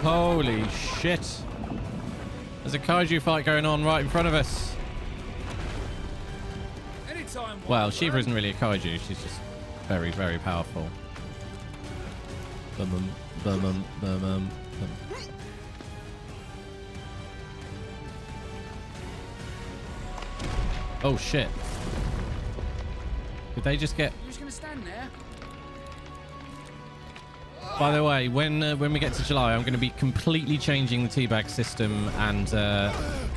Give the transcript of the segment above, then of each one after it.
Holy shit. There's a kaiju fight going on right in front of us. Well, Shiva isn't really a kaiju. She's just very, very powerful. Bum, bum, bum, bum, bum. Oh shit. Did they just get... You're just gonna stand there? By the way, when we get to July, I'm going to be completely changing the teabag system and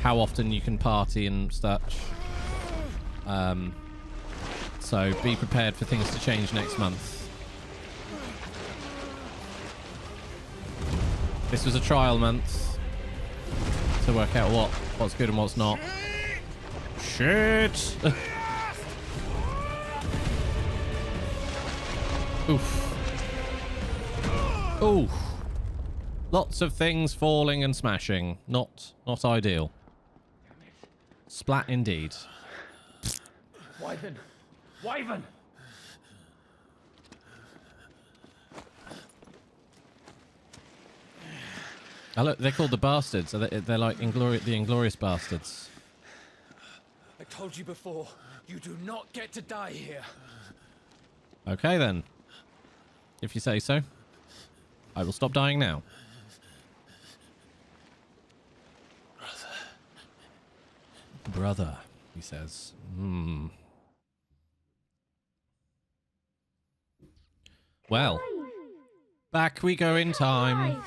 how often you can party and such. So be prepared for things to change next month. This was a trial month to work out what's good and what's not. Shit! Oof. Ooh. Lots of things falling and smashing. Not ideal. Splat indeed. Wyvern! Wyvern! Oh, look, they're called the Bastards. They're like the Inglorious Bastards. I told you before, you do not get to die here. Okay then. If you say so. I will stop dying now. Brother, he says. Well, back we go in time.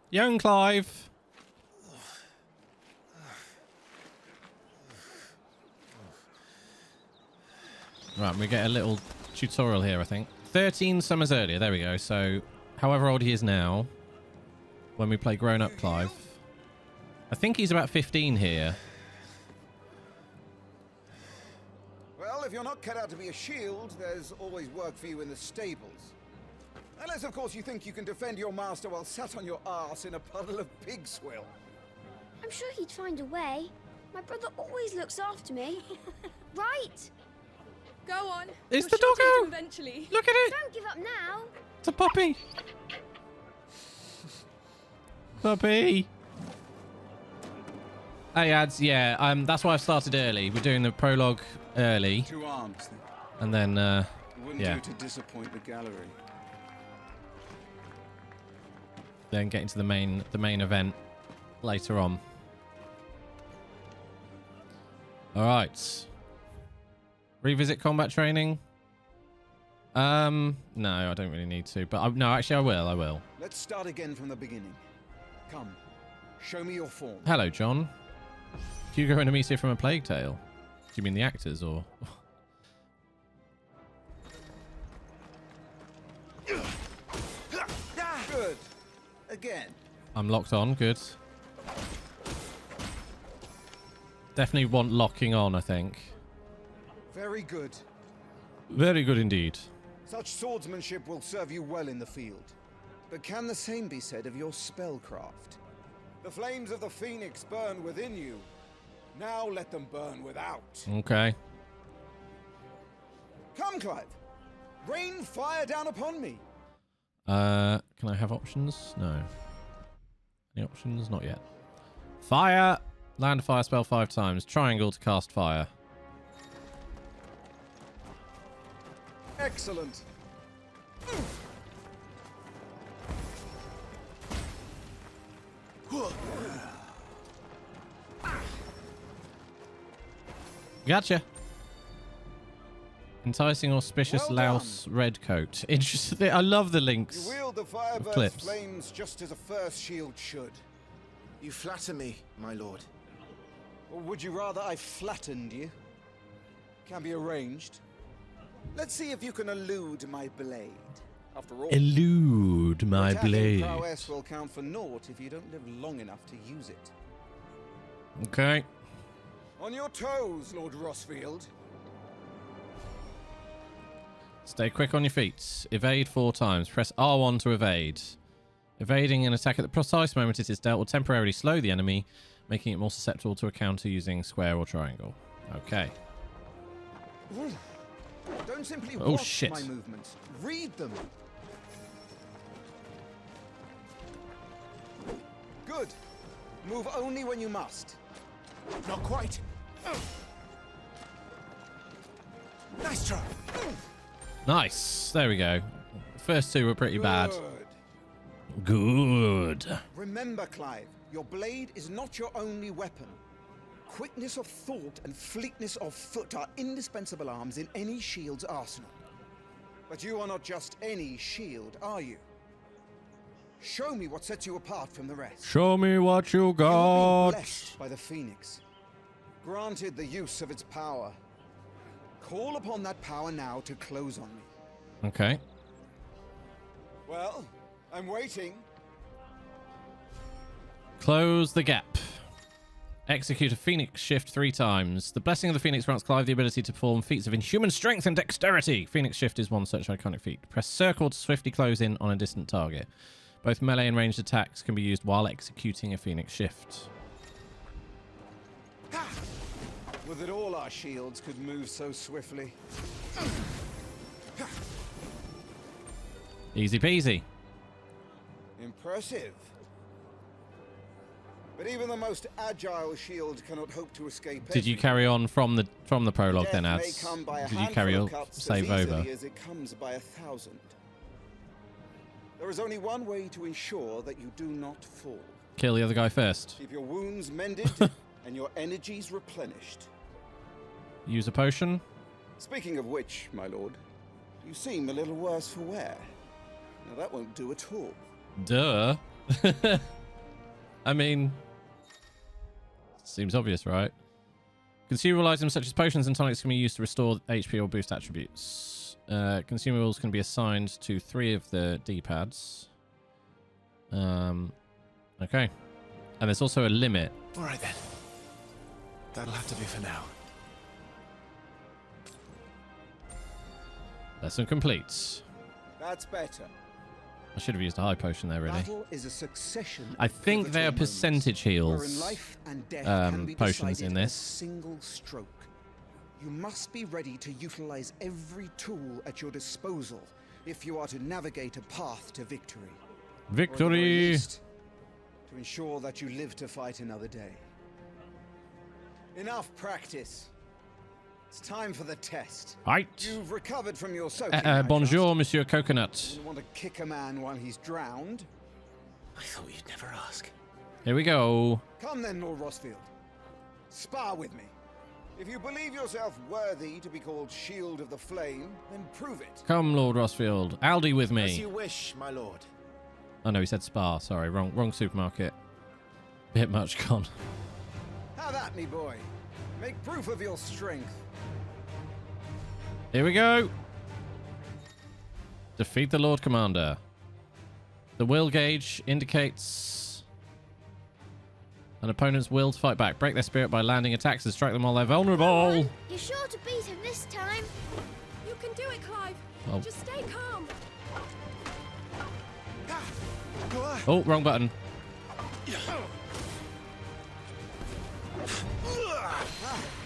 Young Clive. Right, we get a little tutorial here, I think. 13 summers earlier. There we go. So, however old he is now, when we play grown-up Clive. I think he's about 15 here. Well, if you're not cut out to be a shield, there's always work for you in the stables. Unless, of course, you think you can defend your master while sat on your arse in a puddle of pig swill. I'm sure he'd find a way. My brother always looks after me. Right? Go on. It's You're the sure to doggo! get him eventually. Look at it! Don't give up now. It's a puppy! Puppy! Hey, ads, yeah, that's why I've started early. We're doing the prologue early. 2 arms. And then, Wouldn't yeah. do to disappoint the gallery. Then get into the main event later on. Alright. Revisit combat training? No, I don't really need to. But no, actually I will. Let's start again from the beginning. Come, show me your form. Hello, John. Hugo and Amicia from A Plague Tale. Do you mean the actors, or...? Good. Again. I'm locked on, good. Definitely want locking on, I think. Very good. Very good indeed. Such swordsmanship will serve you well in the field. But can the same be said of your spellcraft? The flames of the phoenix burn within you. Now let them burn without. Okay. Come, Clive. Rain fire down upon me. Can I have options? No. Any options? Not yet. Fire! Land a fire spell 5 times. Triangle to cast fire. Excellent. Gotcha. Enticing auspicious Well louse red coat. Interesting. I love the links. You wield the fireburst clips. flames just as a first shield should. You flatter me, my lord. Or would you rather I flattened you? Can be arranged. Let's see if you can elude my blade. After all, Elude my attacking blade. prowess will count for naught if you don't live long enough to use it. Okay. On your toes, Lord Rossfield. Stay quick on your feet. Evade 4 times. Press R1 to evade. Evading an attack at the precise moment it is dealt will temporarily slow the enemy, making it more susceptible to a counter using square or triangle. Okay. Don't simply Oh, watch shit. my movements. Read them. Good. Move only when you must. Not quite. Nice try. Nice. There we go. First two were pretty bad. Good. Good. Remember, Clive, your blade is not your only weapon. Quickness of thought and fleetness of foot are indispensable arms in any shield's arsenal. But you are not just any shield, are you? Show me what sets you apart from the rest. Show me what you You have got. been blessed by the Phoenix, granted the use of its power. Call upon that power now to close on me. Okay. Well, I'm waiting. Close the gap. Execute a Phoenix shift 3 times. The blessing of the Phoenix grants Clive the ability to perform feats of inhuman strength and dexterity. Phoenix shift is one such iconic feat. Press circle to swiftly close in on a distant target. Both melee and ranged attacks can be used while executing a Phoenix shift. Would that all our shields could move so swiftly. Easy peasy. Impressive. But even the most agile shield cannot hope to escape. Did you carry on from the prologue then, Death may Ads? come by a Did you carry handful on? of cuts Save as over. easily as it comes by 1,000. There is only one way to ensure that you do not fall. Kill the other guy first. Keep your wounds mended and your energies replenished. Use a potion. Speaking of which, my lord, you seem a little worse for wear. Now that won't do at all. Duh. I mean, seems obvious, right? Consumable items such as potions and tonics can be used to restore HP or boost attributes. Consumables can be assigned to 3 of the D-pads. Okay. And there's also a limit. All right then. That'll have to be for now. Lesson complete. That's better. I should have used a high potion there, really. Battle is a succession I of think they are pivotal percentage moments, heals, wherein life and death can be potions decided in a this. single stroke. You must be ready to utilize every tool at your disposal if you are to navigate a path to victory. Or at the very Victory! least, to ensure that you live to fight another day. Enough practice. It's time for the test. Right. You've recovered from your soaking. I Bonjour, trust. Monsieur Coconut. You want to kick a man while he's drowned? I thought you'd never ask. Here we go. Come then, Lord Rossfield. Spar with me. If you believe yourself worthy to be called Shield of the Flame, then prove it. Come, Lord Rossfield. Aldi with As me. you wish, my lord. Oh no, he said Spa. Sorry, wrong supermarket. Bit much gone. Have at me, boy. Make proof of your strength. Here we go. Defeat the Lord Commander. The will gauge indicates an opponent's will to fight back. Break their spirit by landing attacks and strike them while they're vulnerable. You're sure to beat him this time. You can do it, Clive. Oh. Just stay calm. Oh, wrong button.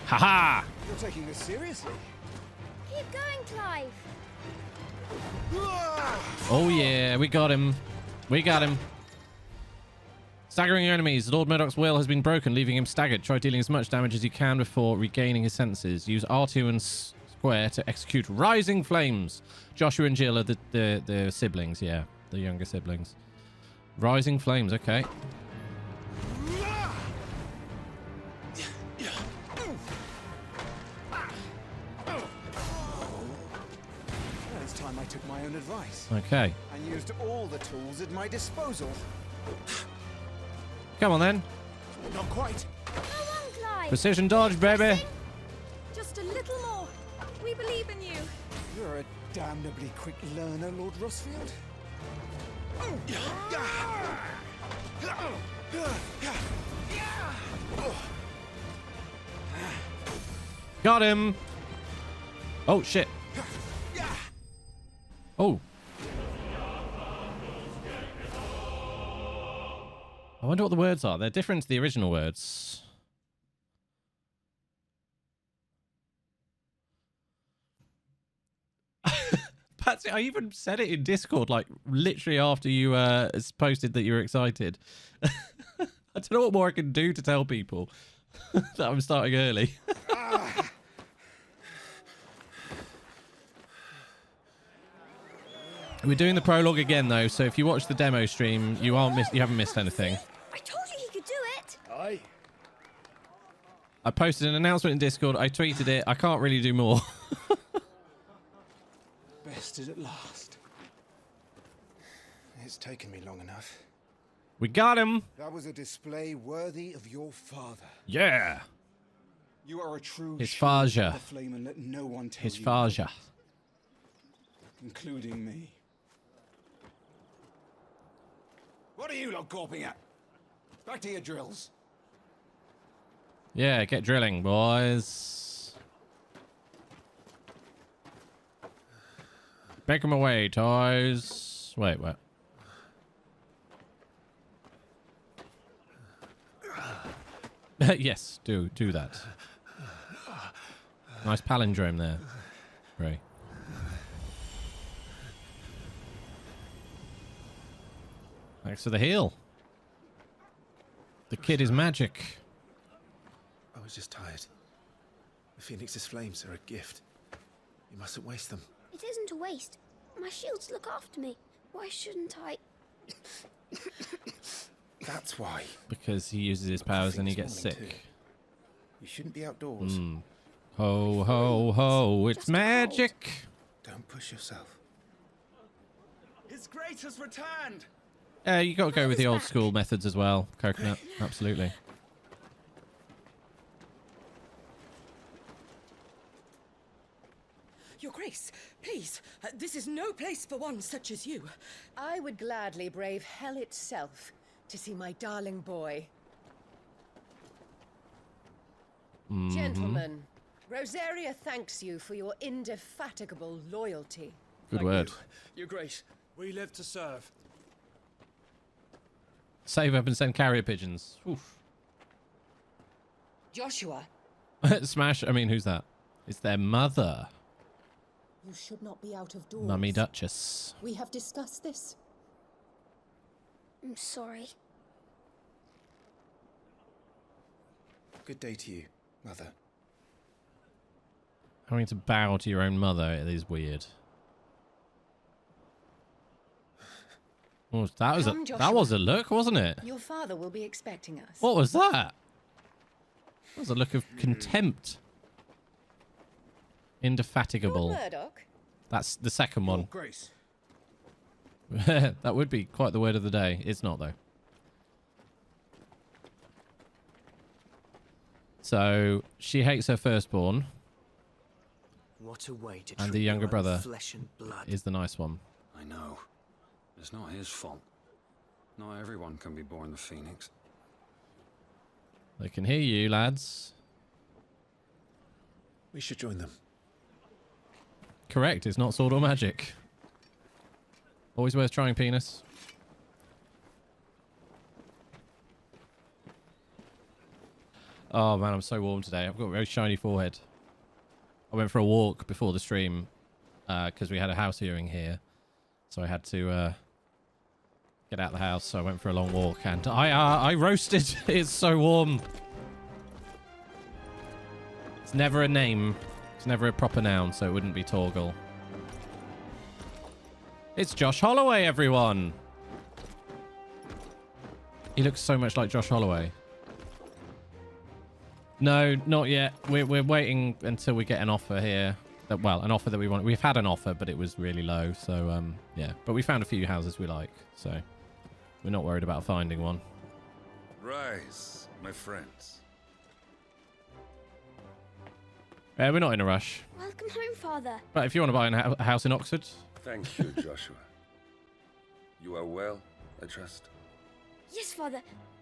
Haha! You're taking this seriously. Keep going, Clive. Oh yeah, we got him. We got him. Staggering your enemies. Lord Murdoch's will has been broken, leaving him staggered. Try dealing as much damage as you can before regaining his senses. Use R2 and square to execute Rising Flames. Joshua and Jill are the siblings, yeah. The younger siblings. Rising Flames, okay. Well, it's time I took my own advice Okay. and used all the tools at my disposal. Come on then. Not quite. Go on, Clive. Precision dodge, baby. Just a little more. We believe in you. You're a damnably quick learner, Lord Rossfield. Got him. Oh, shit. Oh. I wonder what the words are. They're different to the original words. Patsy, I even said it in Discord, like, literally after you posted that you were excited. I don't know what more I can do to tell people that I'm starting early. We're doing the prologue again, though, so if you watch the demo stream, you haven't missed anything. I told you he could do it. Aye. I posted an announcement in Discord. I tweeted it. I can't really do more. Bested at last. It's taken me long enough. We got him. That was a display worthy of your father. Yeah. You are a true His shield of Faja. the flame, and let no one tell His you, Faja. including me. What are you lot gawping at? Back to your drills. Yeah, get drilling, boys. Make them away, toys. Wait, what? Yes, do that. Nice palindrome there. Ray. Thanks for the heal. The kid is magic. I was just tired. The Phoenix's flames are a gift. You mustn't waste them. It isn't a waste. My shields look after me. Why shouldn't I? That's why. Because he uses his powers and he gets This morning, sick. too. You shouldn't be outdoors. Ho, ho, ho, it's Just magic. Don't push yourself. His grace has returned. You got to go with the old back. school methods as well, Coconut. Absolutely. Your Grace, please, this is no place for one such as you. I would gladly brave hell itself to see my darling boy. Gentlemen, Rosaria thanks you for your indefatigable loyalty. Good Thank word. you. Your grace, we live to serve. Save up and send carrier pigeons. Oof. Joshua, Smash. I mean, who's that? It's their mother, you should not be out of doors. Mummy Duchess. We have discussed this. I'm sorry. Good day to you, Mother. Having to bow to your own mother, it is weird. Oh, that was a look, wasn't it? Your father will be expecting us. What was that? That was a look of contempt. Indefatigable. Lord Murdoch, That's the second one. Grace. That would be quite the word of the day. It's not, though. So, she hates her firstborn, What a way to and treat the younger your own brother flesh and blood. is the nice one. I know. It's not his fault. Not everyone can be born the Phoenix. They can hear you, lads. We should join them. Correct, it's not sword or magic. Always worth trying, penis. Oh man, I'm so warm today. I've got a very shiny forehead. I went for a walk before the stream because we had a house viewing here. So I had to get out of the house. So I went for a long walk and I roasted. It's so warm. It's never a name. It's never a proper noun, so it wouldn't be Torgal. It's Josh Holloway, everyone. He looks so much like Josh Holloway. No, not yet. We're waiting until we get an offer here. Well, an offer that we want. We've had an offer, but it was really low. So, yeah. But we found a few houses we like. So, we're not worried about finding one. Rise, my friends. We're not in a rush. Welcome home, Father. But if you want to buy a house in Oxford, Thank you, Joshua. You are well, I trust. Yes, Father.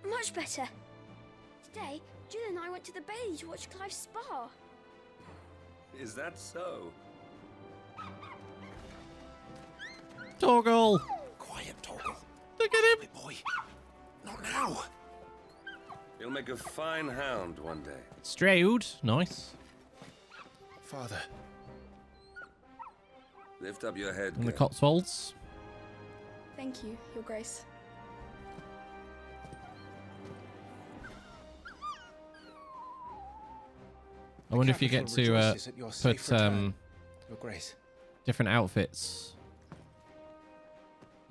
Much better. Today, Jill and I went to the Bailey to watch Clive's spa. Is that so? Torgal. Quiet, Torgal. Look at him. Hey, boy. Not now. He'll make a fine hound one day. Stroud. Nice. Father. Lift up your head, In the girl. Cotswolds. Thank you, Your Grace. I wonder if you get capital to rejoices at your safe put return, Your Grace. different outfits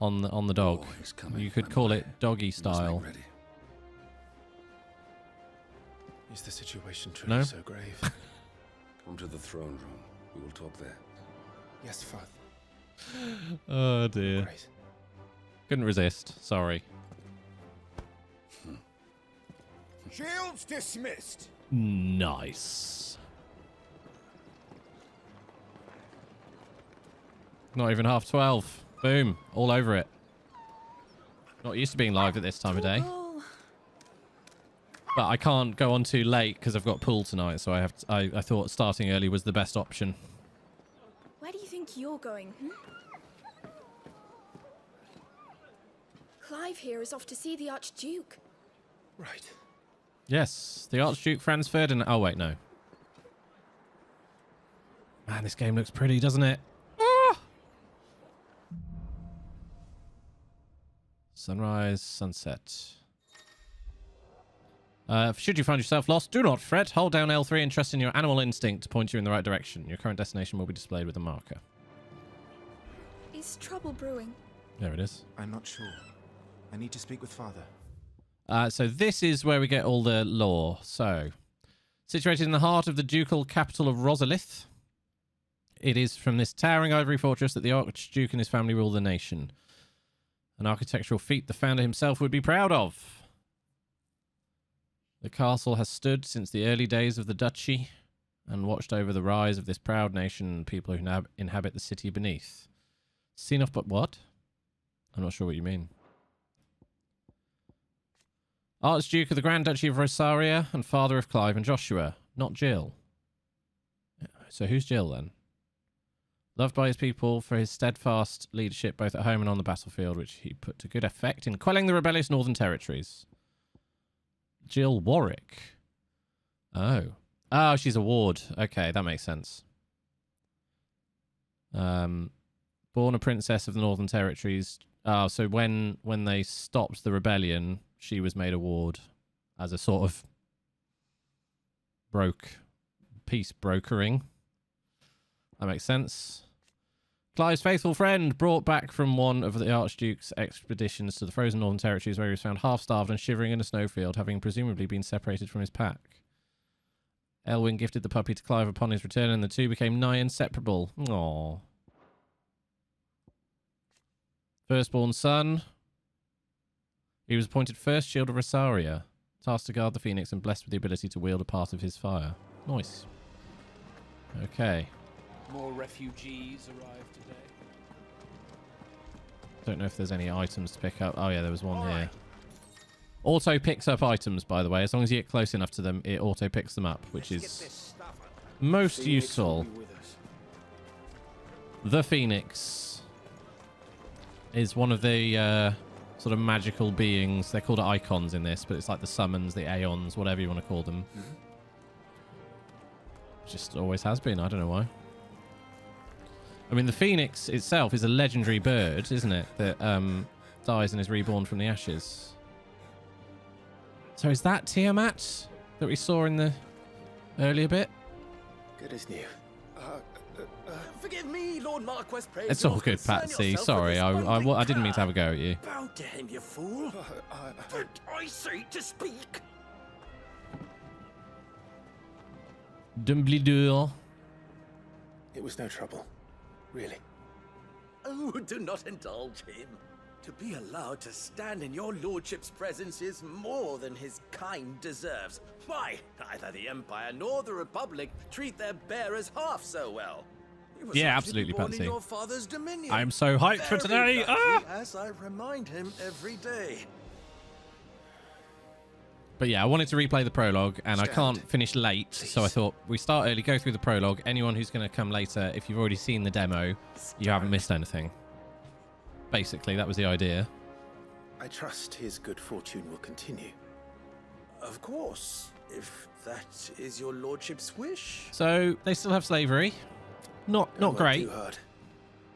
on the dog. War is coming, You could my call boy. it doggy You must style. make ready. Is the situation truly No? so grave? Come to the throne room. We will talk there. Yes, Father. Oh dear. Grace. Couldn't resist. Sorry. Shields dismissed. Nice. Not even 12:30. Boom. All over it. Not used to being live at this time of day. Oh, But I can't go on too late because I've got pool tonight, so I thought starting early was the best option. where do you think you're going? Clive here is off to see the Archduke. Right. Yes, the Archduke Franz Ferdinand. Oh wait, no. Man, this game looks pretty, doesn't it? Ah! Sunrise, sunset. Should you find yourself lost, do not fret. Hold down L3 and trust in your animal instinct to point you in the right direction. Your current destination will be displayed with a marker. Is trouble brewing? There it is. I'm not sure. I need to speak with Father. So this is where we get all the lore. So, situated in the heart of the ducal capital of Rosalith, it is from this towering ivory fortress that the Archduke and his family rule the nation. An architectural feat the founder himself would be proud of. The castle has stood since the early days of the duchy and watched over the rise of this proud nation and people who now inhabit the city beneath. Seen off, but what? I'm not sure what you mean. Archduke of the Grand Duchy of Rosaria and father of Clive and Joshua, not Jill. So who's Jill then? Loved by his people for his steadfast leadership both at home and on the battlefield, which he put to good effect in quelling the rebellious northern territories. Jill Warwick. Oh. Oh, she's a ward. Okay, that makes sense. Born a princess of the northern territories. Oh, so when they stopped the rebellion, she was made a ward as a sort of peace brokering. That makes sense. Clive's faithful friend, brought back from one of the Archduke's expeditions to the frozen northern territories, where he was found half-starved and shivering in a snowfield, having presumably been separated from his pack. Elwyn gifted the puppy to Clive upon his return, and the two became nigh inseparable. Aww. Firstborn son. He was appointed first Shield of Rosaria, tasked to guard the Phoenix and blessed with the ability to wield a part of his fire. Nice. Okay. More refugees arrived today. Don't know if there's any items to pick up. Oh yeah, there was one here. Auto picks up items, by the way. As long as you get close enough to them, it auto picks them up, which is most useful. The Phoenix is one of the sort of magical beings. They're called icons in this, but it's like the summons, the aeons, whatever you want to call them. Just always has been. I don't know why. I mean, the Phoenix itself is a legendary bird, isn't it? That dies and is reborn from the ashes. So is that Tiamat that we saw in the earlier bit? Good as new. Forgive me, Lord Marquess. Praise It's all good, Patsy. Sorry, I didn't mean to have a go at you. Bow down, you fool. Did I say to speak? Dumbledore. It was no trouble. Really. Oh, do not indulge him. To be allowed to stand in your lordship's presence is more than his kind deserves. Why, neither the Empire nor the Republic treat their bearers half so well. He was Yeah, actually absolutely, born in Patsy. your father's dominion. I'm so hyped for Very today. lucky, as I remind him every day. But yeah, I wanted to replay the prologue, and I can't finish late, so I thought we start early, go through the prologue. Anyone who's going to come later, if you've already seen the demo, you haven't missed anything. Basically, that was the idea. I trust his good fortune will continue. Of course, if that is your lordship's wish. So they still have slavery. Not great. Too hard.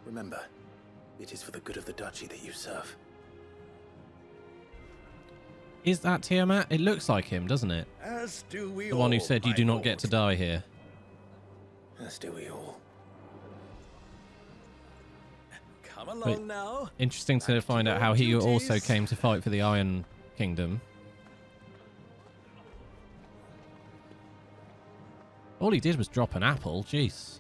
Remember, it is for the good of the duchy that you serve. Is that Tiamat? It looks like him, doesn't it? As do we The one who all, said you my do not lord. get to die here. As do we all. Come along now. Interesting to find out how he also came to fight for the Iron Kingdom. All he did was drop an apple. Jeez.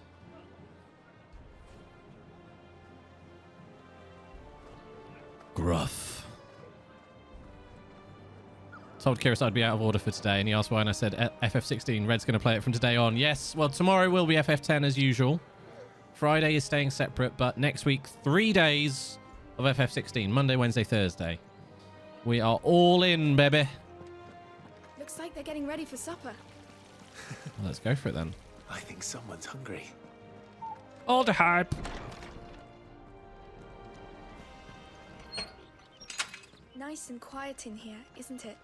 Gruff. Told Kiris I'd be out of order for today, and he asked why, and I said FF16. Red's going to play it from today on. Yes, well, tomorrow will be FF10 as usual. Friday is staying separate, but next week, 3 days of FF16. Monday, Wednesday, Thursday. We are all in, baby. Looks like they're getting ready for supper. Well, let's go for it then. I think someone's hungry. All the hype. Nice and quiet in here, isn't it?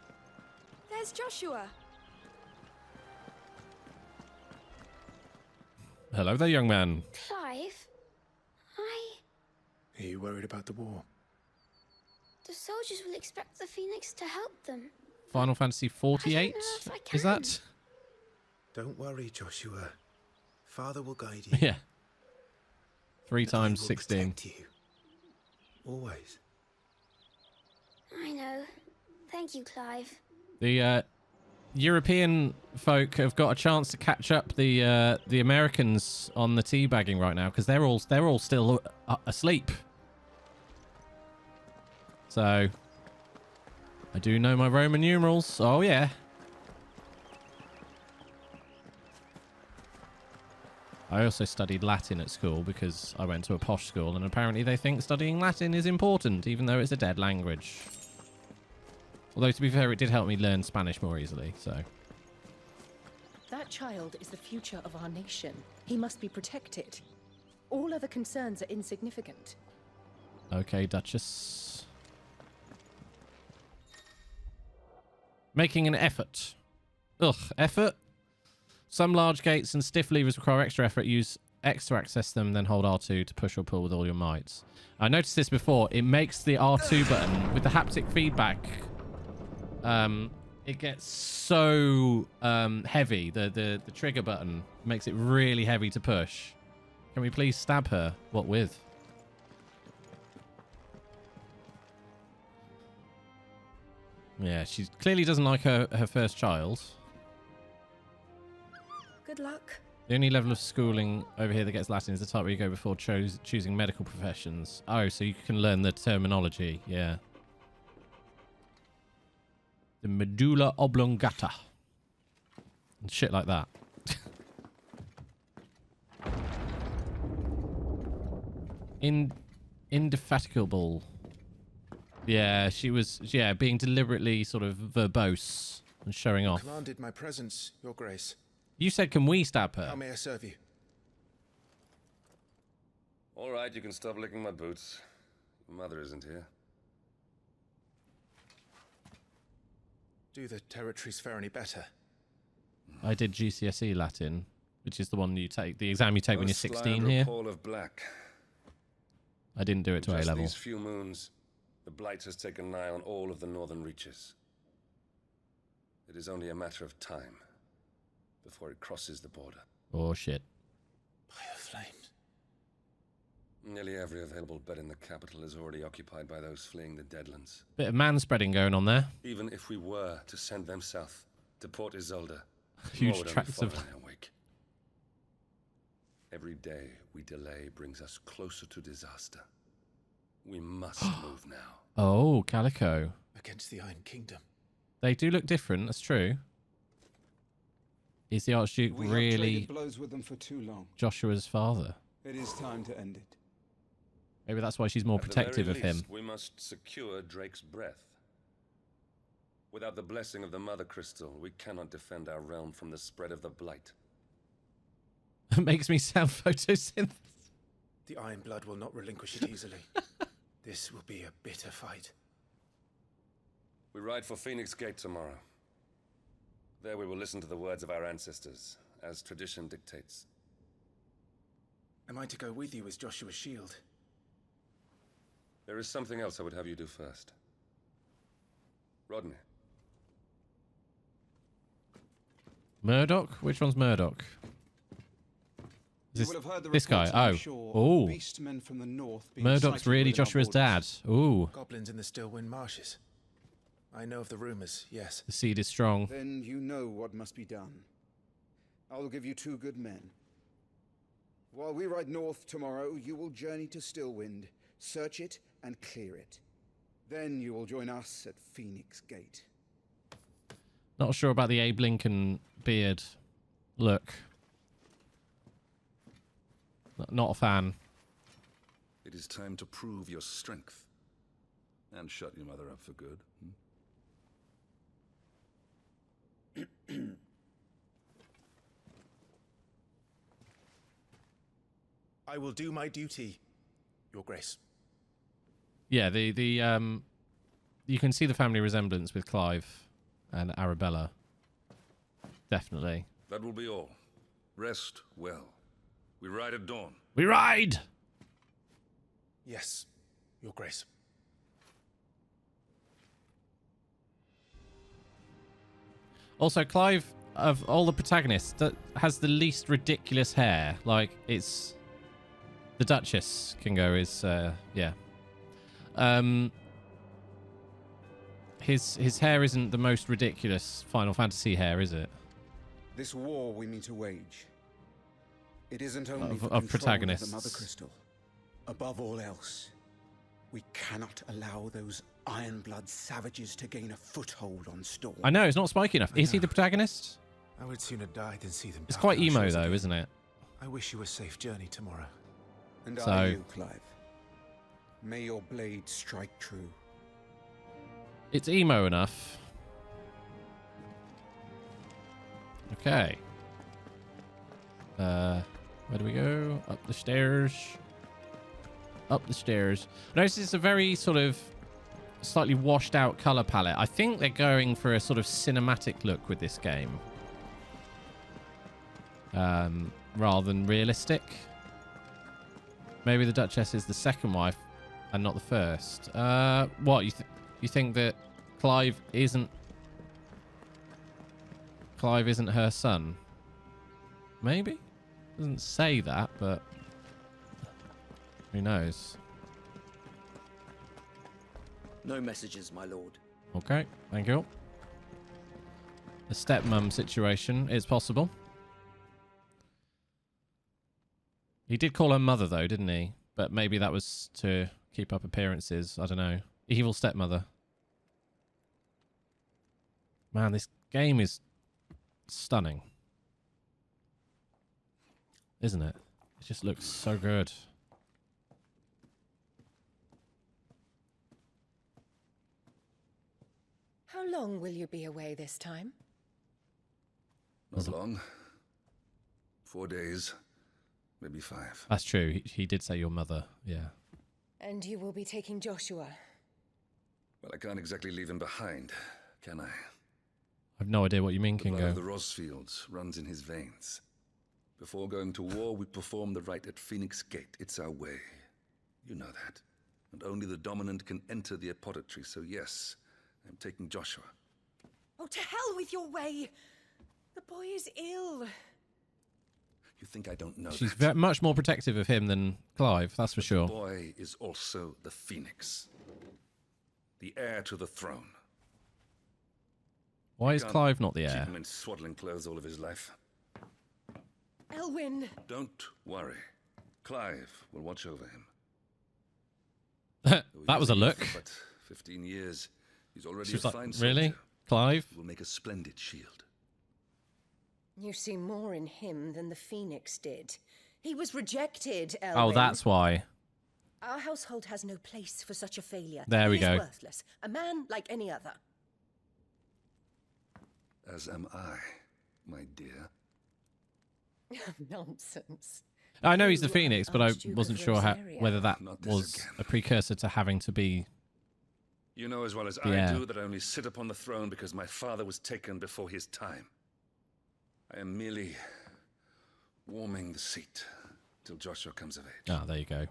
There's Joshua. Hello there, young man. Clive, Are you worried about the war? the soldiers will expect the Phoenix to help them. Final Fantasy 48? if I Is that? Don't worry, Joshua. Father will guide you. Yeah. 3 And I times will 16. protect you. Always. I know. Thank you, Clive. The European folk have got a chance to catch up the Americans on the teabagging right now because they're all still asleep. So I do know my Roman numerals. Oh yeah. I also studied Latin at school because I went to a posh school, and apparently they think studying Latin is important, even though it's a dead language. Although, to be fair, it did help me learn Spanish more easily, so... That child is the future of our nation. He must be protected. All other concerns are insignificant. Okay, Duchess. Making an effort. Ugh, effort? Some large gates and stiff levers require extra effort. Use X to access them, then hold R2 to push or pull with all your might. I noticed this before. It makes the R2 button, with the haptic feedback, it gets so heavy. The trigger button makes it really heavy to push. Can we please stab her? What with? Yeah, she clearly doesn't like her first child. Good luck. The only level of schooling over here that gets Latin is the type where you go before choosing medical professions. Oh, so you can learn the terminology. Yeah. The medulla oblongata. And shit like that. Indefatigable. Yeah, she was, being deliberately sort of verbose and showing off. Commanded my presence, Your Grace. You said, can we stab her? How may I serve you? All right, you can stop licking my boots. Mother isn't here. Do the territories fare any better? I did GCSE Latin, which is the one you take, the exam you take when you're 16 here. Pall of black. I didn't do it to A level. These few moons, the Blight has taken nigh on all of the northern reaches. It is only a matter of time before it crosses the border. Oh shit. By the flames. Nearly every available bed in the capital is already occupied by those fleeing the Deadlands. Bit of man-spreading going on there. Even if we were to send them south to Port Isolde, Huge tracts of... Every day we delay brings us closer to disaster. We must move now. Oh, Calico. Against the Iron Kingdom. They do look different, that's true. Is the Archduke We have really traded blows with them for too long. Joshua's father? It is time to end it. Maybe that's why she's more protective of him. We must secure Drake's breath. Without the blessing of the Mother Crystal, we cannot defend our realm from the spread of the Blight. It makes me sound photosynthesis. The Iron Blood will not relinquish it easily. This will be a bitter fight. We ride for Phoenix Gate tomorrow. There we will listen to the words of our ancestors, as tradition dictates. Am I to go with you as Joshua's shield? There is something else I would have you do first. Rodney. Murdoch? Which one's Murdoch? Is You will have heard the this guy? reports on Oh. the shore, Oh. beastmen from the north being Murdoch's sighted really within our Joshua's dad. borders. Ooh. Goblins in the Stillwind Marshes. I know of the rumors, yes. The seed is strong. Then you know what must be done. I will give you 2 good men. While we ride north tomorrow, you will journey to Stillwind, search it, and clear it. Then you will join us at Phoenix Gate. Not sure about the Abe Lincoln beard look. Not a fan. It is time to prove your strength. And shut your mother up for good. I will do my duty, Your Grace. Yeah, you can see the family resemblance with Clive and Arabella. Definitely. That will be all. Rest well. We ride at dawn. We ride! Yes, Your Grace. Also, Clive, of all the protagonists, that has the least ridiculous hair. Like, it's... The Duchess, Kingo, is, yeah. His hair isn't the most ridiculous Final Fantasy hair, is it? This war we mean to wage. It isn't only Of for control protagonists. of the Mother Crystal. Above all else, we cannot allow those Ironblood savages to gain a foothold on Storm. I know, it's not spiky enough. Is he the protagonist? I would sooner die than see them. It's dark quite our emo, shores though, again. isn't it? I wish you a safe journey tomorrow. And So- are you, Clive? May your blade strike true. It's emo enough. Okay. Where do we go? Up the stairs. Up the stairs. Notice it's a very sort of slightly washed out color palette. I think they're going for a sort of cinematic look with this game. Rather than realistic. Maybe the Duchess is the second wife and not the first. What, you think that Clive isn't her son? Maybe? Doesn't say that, but who knows? No messages, my lord. Okay, thank you. A stepmom situation is possible. He did call her mother, though, didn't he? But maybe that was to keep up appearances. I don't know. Evil stepmother. Man, this game is stunning. Isn't it? It just looks so good. How long will you be away this time? Not long. 4 days. Maybe 5. That's true. He did say your mother. Yeah. And you will be taking Joshua. Well, I can't exactly leave him behind, can I? I've no idea what you mean, The blood Kingo. of the Rosfields runs in his veins. Before going to war, we perform the rite at Phoenix Gate. It's our way. You know that. And only the dominant can enter the apothecary, so yes, I'm taking Joshua. Oh, to hell with your way! The boy is ill. You think I don't know She's that? much more protective of him than Clive, that's for sure. The boy is also the Phoenix. The heir to the throne. Why is Can't Clive not the Keep heir? him in swaddling clothes all of his life. Elwyn! Don't worry. Clive will watch over him. That was a look. But 15 years, he's already She was a like, fine really? soldier. Clive? He will make a splendid shield. You see more in him than the Phoenix did. He was rejected, Elwyn. Oh, that's why. Our household has no place for such a failure. There we He is go. worthless. A man like any other. As am I, my dear. Nonsense. I know he's the You, Phoenix, but I Archduke wasn't of sure Rosaria. whether that Not this was again. a precursor to having to be... You know as well as Yeah. I do that I only sit upon the throne because my father was taken before his time. I am merely warming the seat till Joshua comes of age. Ah, there you go.